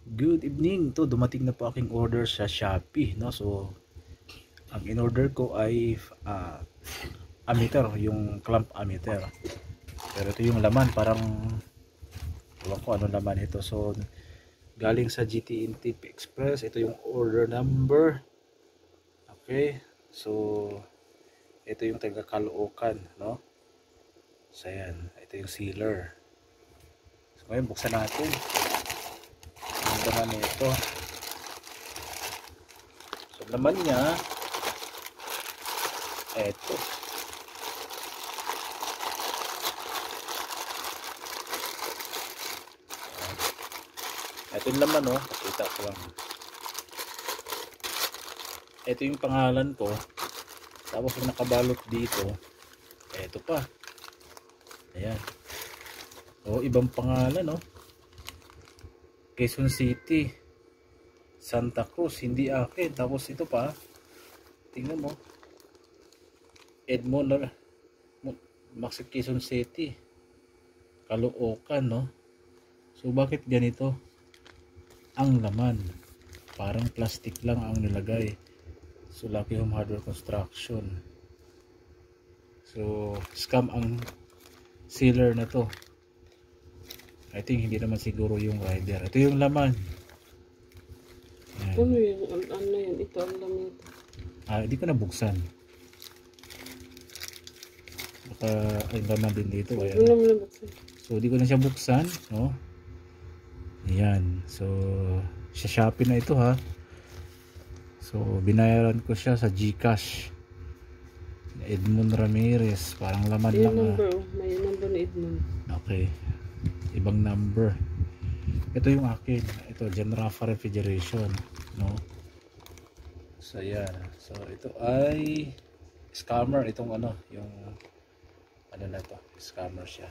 Good evening. To dumating na po aking order sa Shopee, no? So, ang in-order ko ay ammeter, yung clamp ammeter. Pero ito yung laman, parang ewan ko ano laman ito. So, galing sa GT Express. Ito yung order number. Okay. So, ito yung taga Caloocan, no? So, ayan. Ito yung sealer. So, ngayon buksan natin. Ang laman nito. So, laman niya eto. Ito yung laman, no? Pakita ko lang. Ito yung pangalan ko. Tapos yung nakabalot dito, eto pa. Ayan. O, ibang pangalan, no? Quezon City, Santa Cruz, hindi akin. Tapos ito pa, tingnan mo. Edmond, Maxi Quezon City, Caloocan, no? So, bakit ganito? Ang laman, parang plastic lang ang nilagay. So, Lucky Home Hardware Construction. So, scam ang sealer na to. I think hindi naman siguro yung rider. Ito yung laman. Ayan. Ano yun? Ano yun? Ito ang laman ito. Hindi ko nabuksan. Baka ay laman din dito. Ayan. Ano naman nabuksan? So, hindi ko na siya buksan. No? Ayan. So, sa Shopee na ito ha. So, binayaran ko siya sa GCash. Edmond Ramirez. Parang laman yung lang number, may number ni Edmond. Okay. Ibang number. Ito yung akin. Ito, Genrafa Refrigeration. No? So, yan. So, ito ay scammer. Itong ano, yung ano na to. Scammer siya.